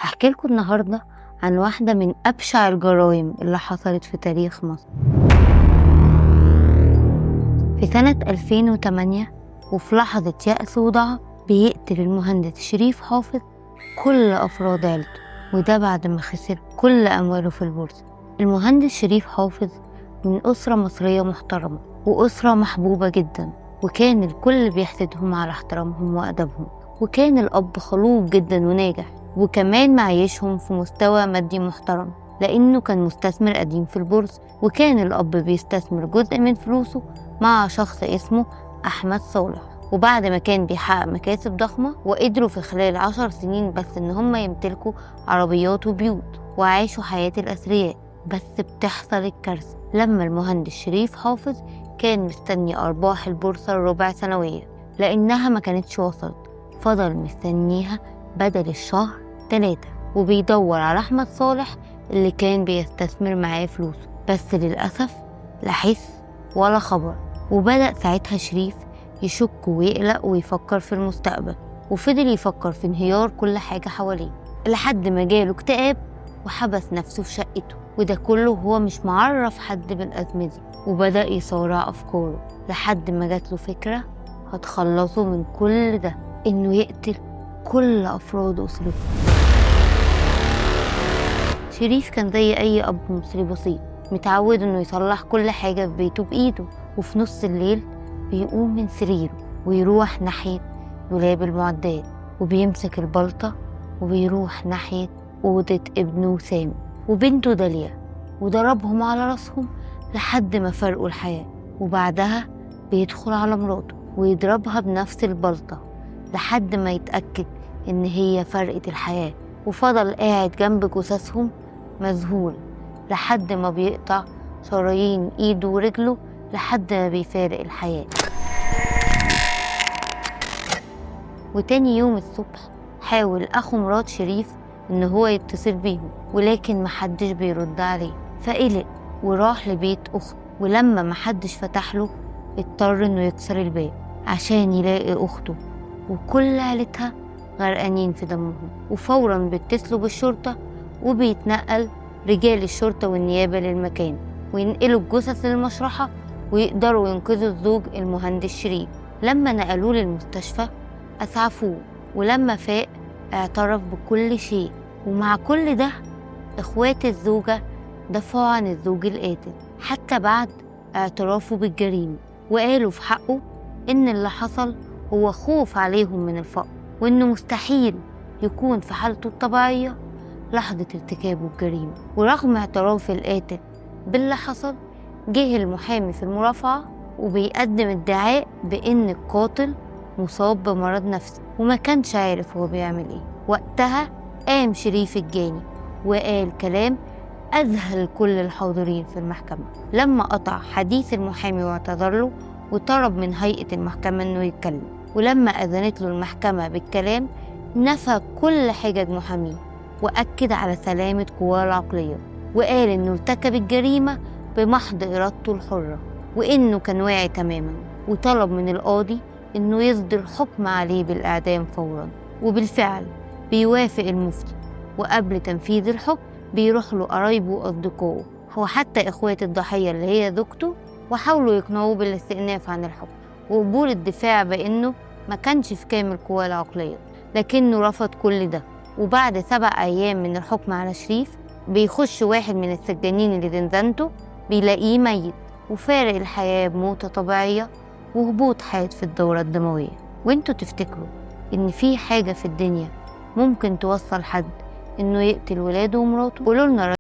هحكي لكم النهاردة عن واحدة من أبشع الجرائم اللي حصلت في تاريخ مصر. في سنة 2008 وفي لحظة يأس وضعف بيقتل المهندس شريف حافظ كل أفراد عيلته، وده بعد ما خسر كل أمواله في البورصة. المهندس شريف حافظ من أسرة مصرية محترمة وأسرة محبوبة جدا، وكان الكل بيحسدهم على احترامهم وأدبهم، وكان الأب خلوق جدا وناجح، وكمان معيشهم في مستوى مادي محترم لأنه كان مستثمر قديم في البورصة. وكان الأب بيستثمر جزء من فلوسه مع شخص اسمه أحمد صالح، وبعد ما كان بيحقق مكاسب ضخمة وقدروا في خلال 10 سنين بس إن هم يمتلكوا عربيات وبيوت وعاشوا حياة الأثرياء. بس بتحصل الكارثة لما المهندس شريف حافظ كان مستني أرباح البورصة الربع سنوية، لأنها ما كانتش وصلت. فضل مستنيها بدل الشهر 3، وبيدور على أحمد صالح اللي كان بيستثمر معاه فلوسه، بس للأسف لا حس ولا خبر. وبدأ ساعتها شريف يشك ويقلق ويفكر في المستقبل، وفضل يفكر في انهيار كل حاجة حواليه لحد ما جاله اكتئاب وحبس نفسه في شقته، وده كله هو مش معرف حد بالأزمة دي. وبدأ يصارع أفكاره لحد ما جاتله فكرة هتخلصه من كل ده، إنه يقتل كل أفراد أسرته. شريف كان زي أي أب مصري بسيط متعود إنه يصلح كل حاجة في بيته بإيده، وفي نص الليل بيقوم من سريره ويروح ناحية دولاب المعدات، وبيمسك البلطة وبيروح ناحية أوضة ابنه سامي وبنته داليا، وضربهم على راسهم لحد ما فرقوا الحياة. وبعدها بيدخل على مراته ويضربها بنفس البلطة لحد ما يتأكد إن هي فرقت الحياة، وفضل قاعد جنب جثثهم مذهول لحد ما بيقطع شرايين إيده ورجله لحد ما بيفارق الحياة. وتاني يوم الصبح حاول أخو مرات شريف إن هو يتصل بيهم، ولكن محدش بيرد عليه، فقلق وراح لبيت أخته، ولما محدش فتح له اضطر إنه يكسر الباب عشان يلاقي أخته وكل عيلتها غرقانين في دمهم. وفورا بيتصلوا بالشرطة وبيتنقل رجال الشرطة والنيابة للمكان وينقلوا الجثث للمشرحة ويقدروا ينقذوا الزوج المهندس شريف. لما نقلوه للمستشفى أسعفوه، ولما فاق اعترف بكل شيء. ومع كل ده إخوات الزوجة دفعوا عن الزوج القاتل حتى بعد اعترافه بالجريمة، وقالوا في حقه إن اللي حصل هو خوف عليهم من الفقر، وإنه مستحيل يكون في حالته الطبيعية لحظة ارتكابه الجريمة. ورغم اعتراف القاتل باللي حصل، جه المحامي في المرافعة وبيقدم ادعاء بإن القاتل مصاب بمرض نفسي وما كانش عارف هو بيعمل ايه. وقتها قام شريف الجاني وقال كلام أذهل كل الحاضرين في المحكمة لما قطع حديث المحامي واعتذر له وطلب من هيئة المحكمة إنه يتكلم. ولما أذنت له المحكمة بالكلام نفى كل حجج محاميه وأكد على سلامة قواه العقلية، وقال إنه ارتكب الجريمة بمحض إرادته الحرة وإنه كان واعي تماما، وطلب من القاضي إنه يصدر حكم عليه بالإعدام فورا. وبالفعل بيوافق المفتي، وقبل تنفيذ الحكم بيروح له قرايبه وأصدقائه وحتى إخوات الضحية اللي هي زوجته، وحاولوا يقنعوه بالاستئناف عن الحكم وقبول الدفاع بأنه ما كانش في كامل قواه العقلية، لكنه رفض كل ده. وبعد 7 أيام من الحكم على شريف بيخش واحد من السجانين اللي زنزانته بيلاقيه ميت وفارق الحياة بموتة طبيعية وهبوط حاد في الدورة الدموية. وانتوا تفتكروا ان في حاجة في الدنيا ممكن توصل حد انه يقتل ولاده ومراته؟ قولولنا